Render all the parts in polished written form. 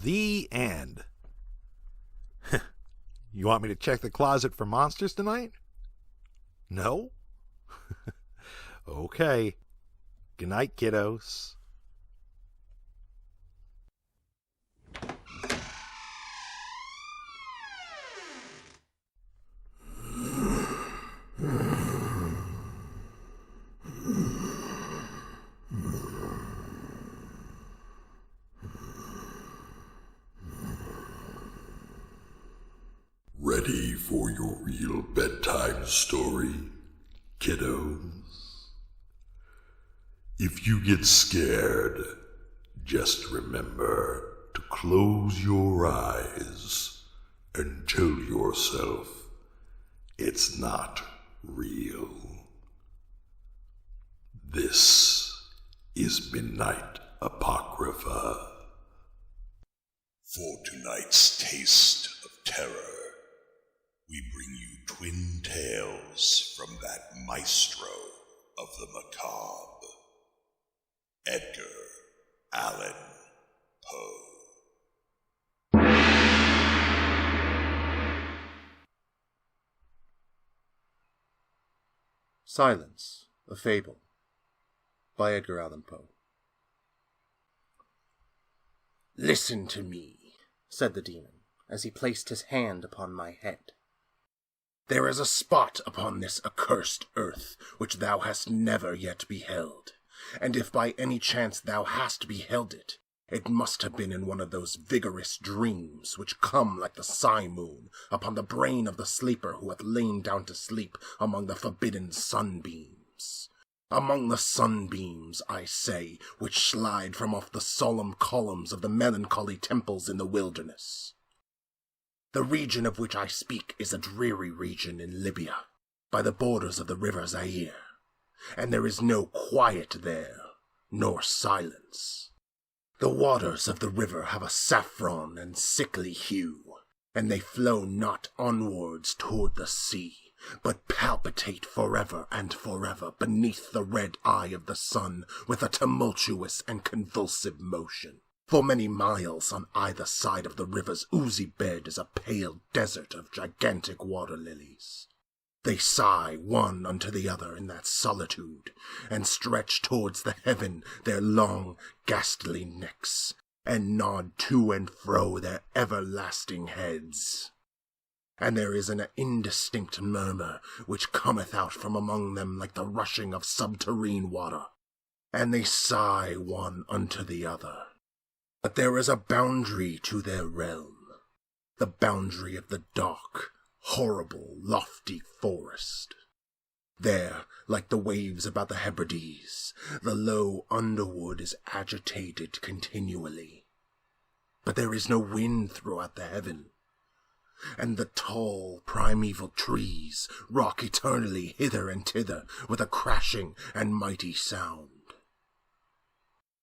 The end. You want me to check the closet for monsters tonight? No? Okay. Good night, kiddos. Ready for your real bedtime story, kiddos? If you get scared, just remember to close your eyes and tell yourself it's not real. This is Midnight Apocrypha. For tonight's taste of terror, we bring you twin tales from that maestro of the macabre, Edgar Allan Poe. Silence, a Fable, by Edgar Allan Poe. "Listen to me," said the demon, as he placed his hand upon my head. "There is a spot upon this accursed earth which thou hast never yet beheld, and if by any chance thou hast beheld it, it must have been in one of those vigorous dreams which come like the simoon upon the brain of the sleeper who hath lain down to sleep among the forbidden sunbeams. Among the sunbeams, I say, which slide from off the solemn columns of the melancholy temples in the wilderness. The region of which I speak is a dreary region in Libya, by the borders of the river Zaire, and there is no quiet there, nor silence. The waters of the river have a saffron and sickly hue, and they flow not onwards toward the sea, but palpitate forever and forever beneath the red eye of the sun with a tumultuous and convulsive motion. For many miles on either side of the river's oozy bed is a pale desert of gigantic water lilies. They sigh one unto the other in that solitude, and stretch towards the heaven their long, ghastly necks, and nod to and fro their everlasting heads. And there is an indistinct murmur which cometh out from among them like the rushing of subterrene water, and they sigh one unto the other. But there is a boundary to their realm, the boundary of the dark, horrible, lofty forest. There, like the waves about the Hebrides, the low underwood is agitated continually. But there is no wind throughout the heaven, and the tall, primeval trees rock eternally hither and thither with a crashing and mighty sound.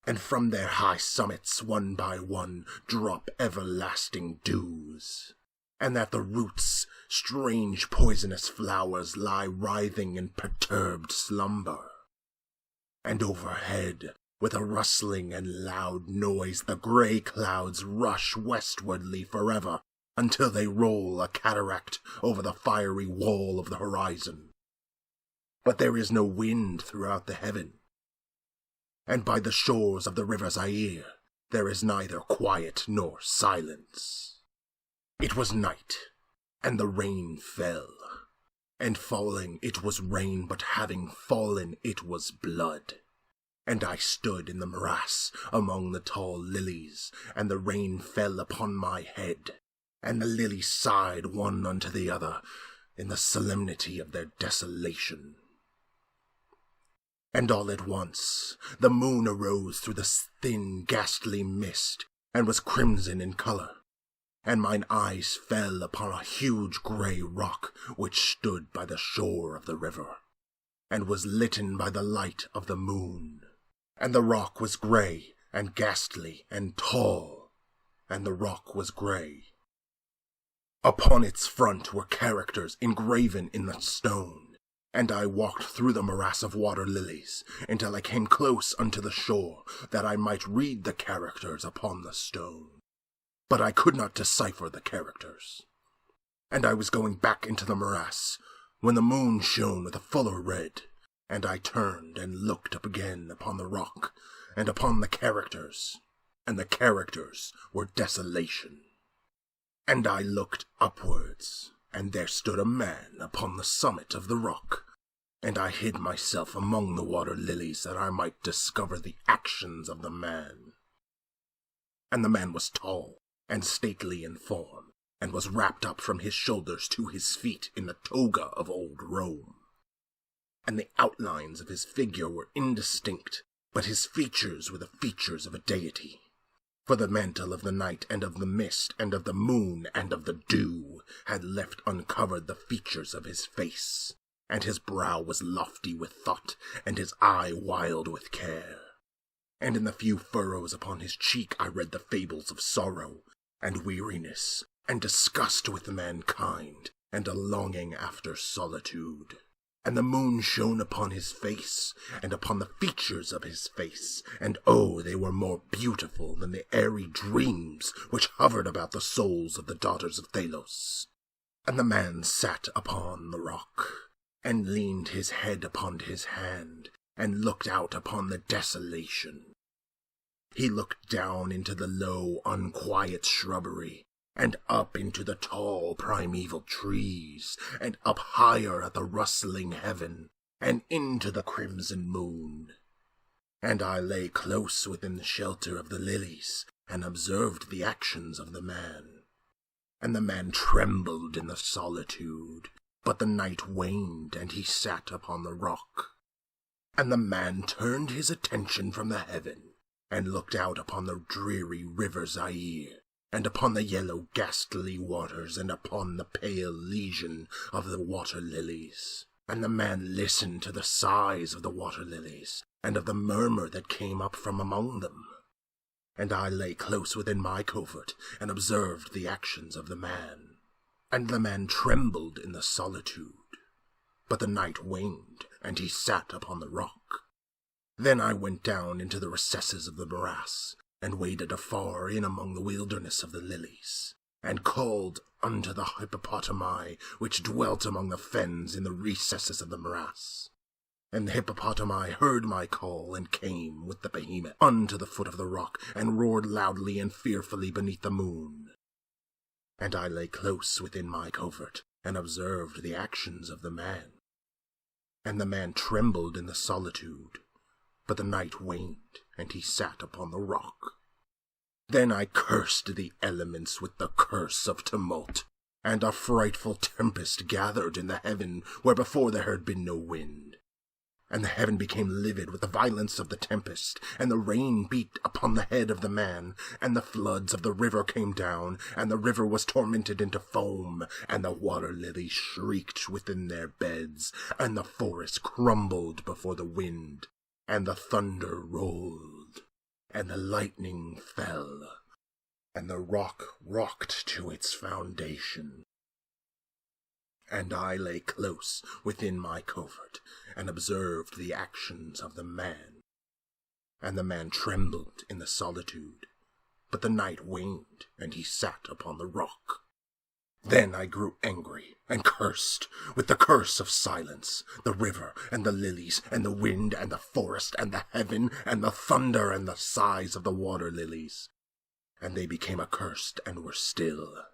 And from their high summits, one by one, drop everlasting dews, and at the roots strange poisonous flowers lie writhing in perturbed slumber. And overhead, with a rustling and loud noise, the grey clouds rush westwardly forever, until they roll a cataract over the fiery wall of the horizon. But there is no wind throughout the heaven, and by the shores of the river Zaire there is neither quiet nor silence. It was night, and the rain fell, and falling it was rain, but having fallen it was blood. And I stood in the morass among the tall lilies, and the rain fell upon my head, and the lilies sighed one unto the other in the solemnity of their desolation. And all at once the moon arose through the thin, ghastly mist, and was crimson in colour, and mine eyes fell upon a huge grey rock which stood by the shore of the river, and was litten by the light of the moon. And the rock was grey, and ghastly, and tall, and the rock was grey. Upon its front were characters engraven in the stone, and I walked through the morass of water lilies until I came close unto the shore, that I might read the characters upon the stone. but I could not decipher the characters. And I was going back into the morass, when the moon shone with a fuller red, and I turned and looked up again upon the rock, and upon the characters, and the characters were desolation. And I looked upwards, and there stood a man upon the summit of the rock, and I hid myself among the water lilies that I might discover the actions of the man. And the man was tall and stately in form, and was wrapped up from his shoulders to his feet in the toga of old Rome. And the outlines of his figure were indistinct, but his features were the features of a deity. For the mantle of the night and of the mist and of the moon and of the dew had left uncovered the features of his face, and his brow was lofty with thought, and his eye wild with care. And in the few furrows upon his cheek I read the fables of sorrow, and weariness, and disgust with mankind, and a longing after solitude. And the moon shone upon his face, and upon the features of his face, and oh, they were more beautiful than the airy dreams which hovered about the souls of the daughters of Thalos. And the man sat upon the rock, and leaned his head upon his hand, and looked out upon the desolation. He looked down into the low, unquiet shrubbery, and up into the tall primeval trees, and up higher at the rustling heaven, and into the crimson moon. And I lay close within the shelter of the lilies, and observed the actions of the man. And the man trembled in the solitude, but the night waned, and he sat upon the rock. And the man turned his attention from the heaven, and looked out upon the dreary river Zaire, and upon the yellow ghastly waters, and upon the pale legion of the water lilies. And the man listened to the sighs of the water lilies, and of the murmur that came up from among them. And I lay close within my covert, and observed the actions of the man. And the man trembled in the solitude, but the night waned, and he sat upon the rock. Then I went down into the recesses of the morass, and waded afar in among the wilderness of the lilies, and called unto the hippopotami which dwelt among the fens in the recesses of the morass. And the hippopotami heard my call, and came with the behemoth unto the foot of the rock, and roared loudly and fearfully beneath the moon. And I lay close within my covert, and observed the actions of the man. And the man trembled in the solitude, but the night waned, and he sat upon the rock. Then I cursed the elements with the curse of tumult, and a frightful tempest gathered in the heaven where before there had been no wind. And the heaven became livid with the violence of the tempest, and the rain beat upon the head of the man, and the floods of the river came down, and the river was tormented into foam, and the water lilies shrieked within their beds, and the forest crumbled before the wind, and the thunder rolled, and the lightning fell, and the rock rocked to its foundation. And I lay close within my covert, and observed the actions of the man. And the man trembled in the solitude, but the night waned, and he sat upon the rock. Then I grew angry, and cursed with the curse of silence, the river, and the lilies, and the wind, and the forest, and the heaven, and the thunder, and the sighs of the water lilies. And they became accursed, and were still.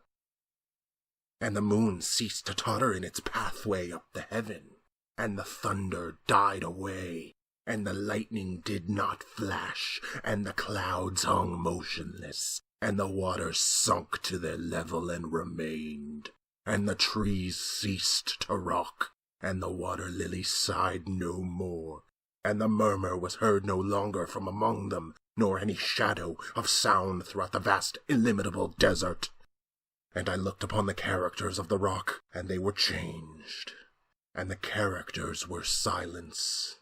And the moon ceased to totter in its pathway up the heaven, and the thunder died away, and the lightning did not flash, and the clouds hung motionless, and the waters sunk to their level and remained, and the trees ceased to rock, and the water lilies sighed no more, and the murmur was heard no longer from among them, nor any shadow of sound throughout the vast illimitable desert. And I looked upon the characters of the rock, and they were changed, and the characters were silence.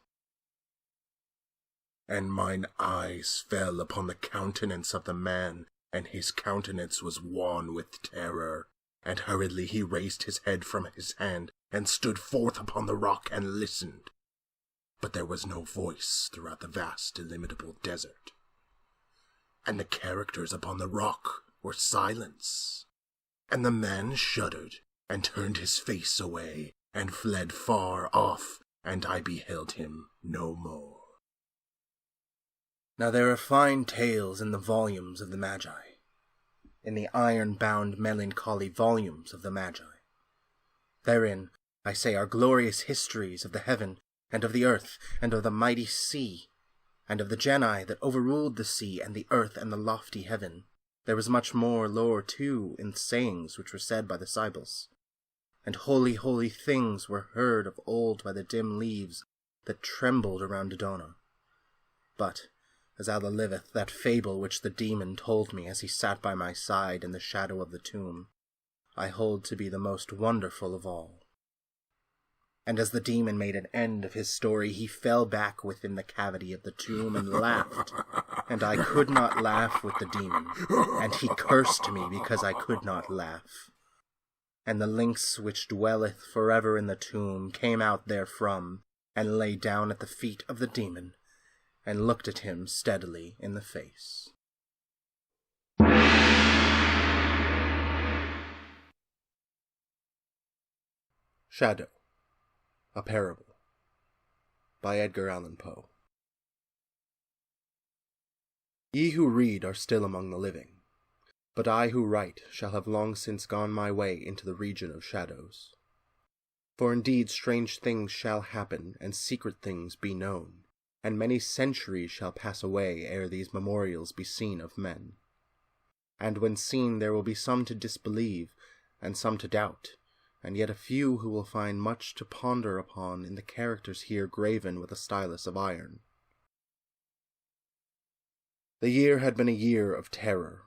And mine eyes fell upon the countenance of the man, and his countenance was wan with terror, and hurriedly he raised his head from his hand, and stood forth upon the rock, and listened. But there was no voice throughout the vast illimitable desert. And the characters upon the rock were silence. And the man shuddered, and turned his face away, and fled far off, and I beheld him no more. Now there are fine tales in the volumes of the Magi, in the iron-bound melancholy volumes of the Magi. Therein, I say, are glorious histories of the heaven, and of the earth, and of the mighty sea, and of the genii that overruled the sea and the earth and the lofty heaven. There was much more lore, too, in sayings which were said by the Sibyls. And holy, holy things were heard of old by the dim leaves that trembled around Dodona. But, as Allah liveth, that fable which the demon told me as he sat by my side in the shadow of the tomb, I hold to be the most wonderful of all. And as the demon made an end of his story, he fell back within the cavity of the tomb and laughed. And I could not laugh with the demon, and he cursed me because I could not laugh. And the lynx which dwelleth forever in the tomb came out therefrom, and lay down at the feet of the demon, and looked at him steadily in the face. Shadow, a Parable, by Edgar Allan Poe. Ye who read are still among the living, but I who write shall have long since gone my way into the region of shadows. For indeed strange things shall happen, and secret things be known, and many centuries shall pass away ere these memorials be seen of men. And when seen there will be some to disbelieve, and some to doubt, and yet a few who will find much to ponder upon in the characters here graven with a stylus of iron. The year had been a year of terror,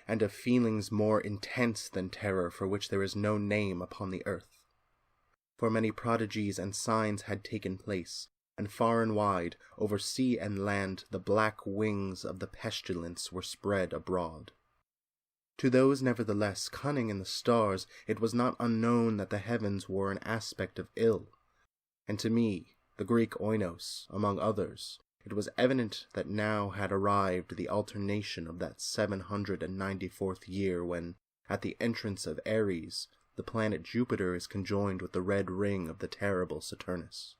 and of feelings more intense than terror for which there is no name upon the earth. For many prodigies and signs had taken place, and far and wide, over sea and land, the black wings of the pestilence were spread abroad. To those, nevertheless, cunning in the stars, it was not unknown that the heavens wore an aspect of ill, and to me, the Greek oinos, among others, it was evident that now had arrived the alternation of that 794th year when, at the entrance of Aries, the planet Jupiter is conjoined with the red ring of the terrible Saturnus.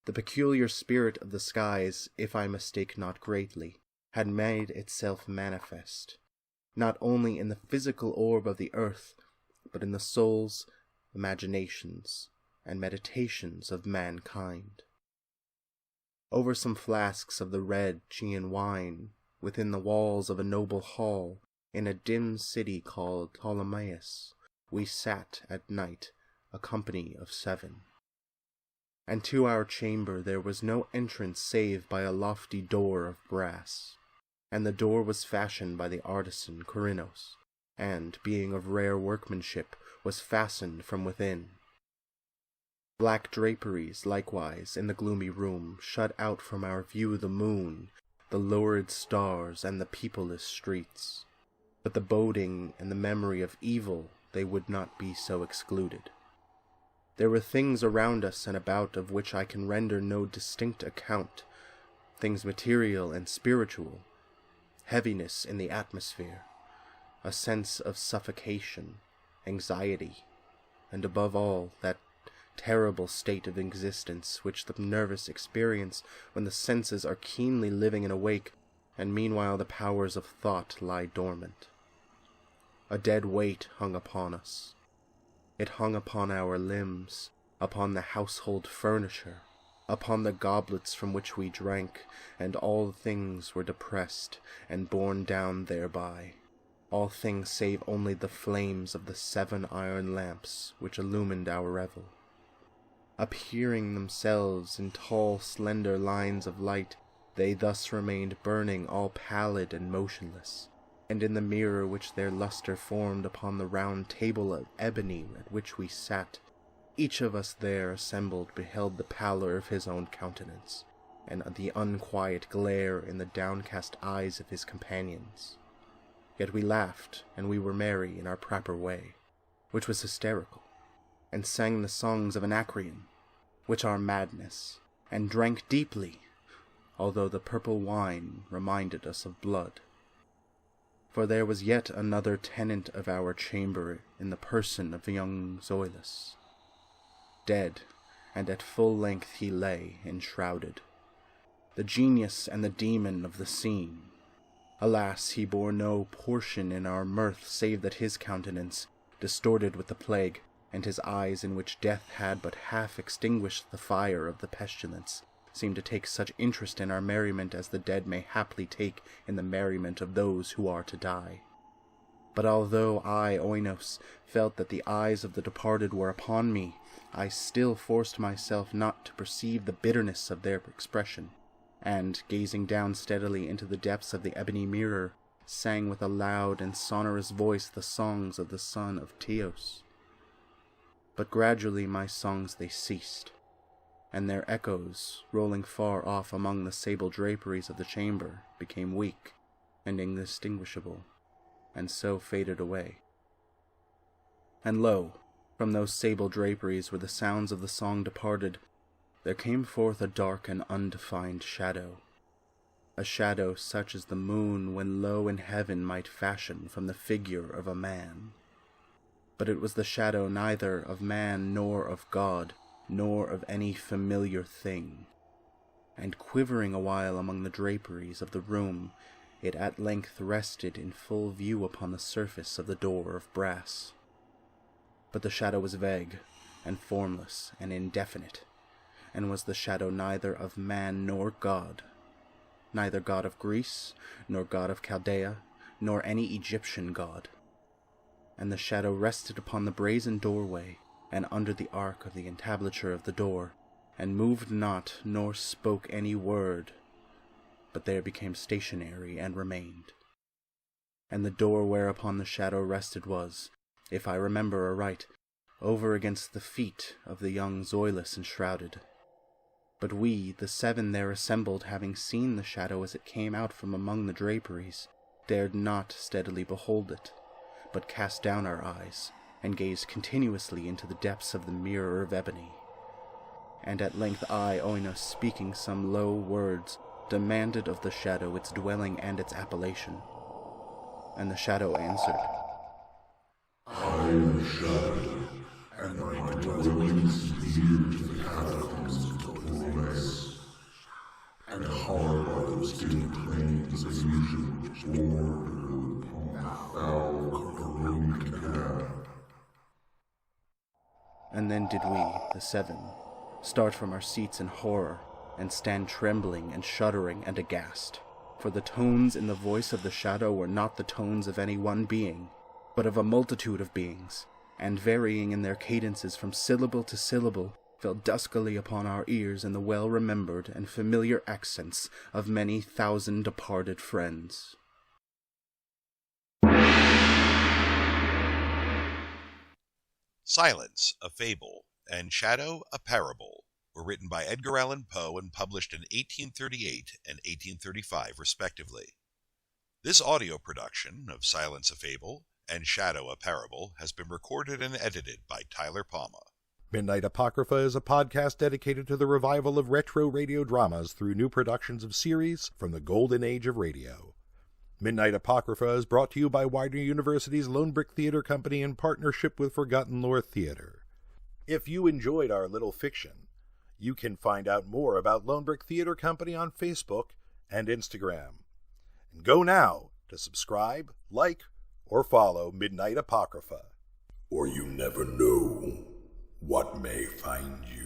The peculiar spirit of the skies, if I mistake not greatly, had made itself manifest, not only in the physical orb of the earth, but in the souls, imaginations, and meditations of mankind. Over some flasks of the red Chian wine, within the walls of a noble hall, in a dim city called Ptolemais, we sat at night, a company of 7. And to our chamber there was no entrance save by a lofty door of brass, and the door was fashioned by the artisan Corinnos, and, being of rare workmanship, was fastened from within. Black draperies, likewise, in the gloomy room, shut out from our view the moon, the lurid stars, and the peopleless streets. But the boding and the memory of evil, they would not be so excluded. There were things around us and about of which I can render no distinct account, things material and spiritual, heaviness in the atmosphere, a sense of suffocation, anxiety, and above all, that terrible state of existence which the nervous experience when the senses are keenly living and awake, and meanwhile the powers of thought lie dormant. A dead weight hung upon us. It hung upon our limbs, upon the household furniture, upon the goblets from which we drank, and all things were depressed and borne down thereby, all things save only the flames of the 7 iron lamps which illumined our revel. Appearing themselves in tall, slender lines of light, they thus remained burning all pallid and motionless, and in the mirror which their lustre formed upon the round table of ebony at which we sat, each of us there assembled beheld the pallor of his own countenance, and the unquiet glare in the downcast eyes of his companions. Yet we laughed, and we were merry in our proper way, which was hysterical, and sang the songs of Anacreon, which are madness, and drank deeply, although the purple wine reminded us of blood. For there was yet another tenant of our chamber in the person of young Zoilus. Dead, and at full length he lay, enshrouded. The genius and the demon of the scene. Alas, he bore no portion in our mirth, save that his countenance, distorted with the plague, and his eyes, in which death had but half extinguished the fire of the pestilence, seemed to take such interest in our merriment as the dead may haply take in the merriment of those who are to die. But although I, Oinos, felt that the eyes of the departed were upon me, I still forced myself not to perceive the bitterness of their expression, and, gazing down steadily into the depths of the ebony mirror, sang with a loud and sonorous voice the songs of the son of Teos. But gradually my songs they ceased, and their echoes, rolling far off among the sable draperies of the chamber, became weak and indistinguishable, and so faded away. And lo, from those sable draperies where the sounds of the song departed, there came forth a dark and undefined shadow, a shadow such as the moon when low in heaven might fashion from the figure of a man. But it was the shadow neither of man nor of God, nor of any familiar thing. And quivering a while among the draperies of the room, it at length rested in full view upon the surface of the door of brass. But the shadow was vague, and formless, and indefinite, and was the shadow neither of man nor God, neither god of Greece, nor god of Chaldea, nor any Egyptian god. And the shadow rested upon the brazen doorway, and under the arc of the entablature of the door, and moved not, nor spoke any word, but there became stationary and remained. And the door whereupon the shadow rested was, if I remember aright, over against the feet of the young Zoilus enshrouded. But we, the 7 there assembled, having seen the shadow as it came out from among the draperies, dared not steadily behold it, but cast down our eyes, and gazed continuously into the depths of the mirror of ebony. And at length I, Oinos, speaking some low words, demanded of the shadow its dwelling and its appellation. And the shadow answered, I am the shadow, and my dwelling is near to the catacombs of Ptolemais, and hard by those dim plains of illusion which border upon the foul corroded gap. And then did we, the 7, start from our seats in horror, and stand trembling and shuddering and aghast, for the tones in the voice of the shadow were not the tones of any one being, but of a multitude of beings, and varying in their cadences from syllable to syllable, fell duskily upon our ears in the well-remembered and familiar accents of many thousand departed friends. Silence, a Fable, and Shadow, a Parable, were written by Edgar Allan Poe and published in 1838 and 1835, respectively. This audio production of Silence, a Fable, and Shadow, a Parable has been recorded and edited by Tyler Palma. Midnight Apocrypha is a podcast dedicated to the revival of retro radio dramas through new productions of series from the golden age of radio. Midnight Apocrypha is brought to you by Widener University's Lone Brick Theater Company in partnership with Forgotten Lore Theater. If you enjoyed our little fiction, you can find out more about Lone Brick Theater Company on Facebook and Instagram. And go now to subscribe, like, or follow Midnight Apocrypha. Or you never know what may find you.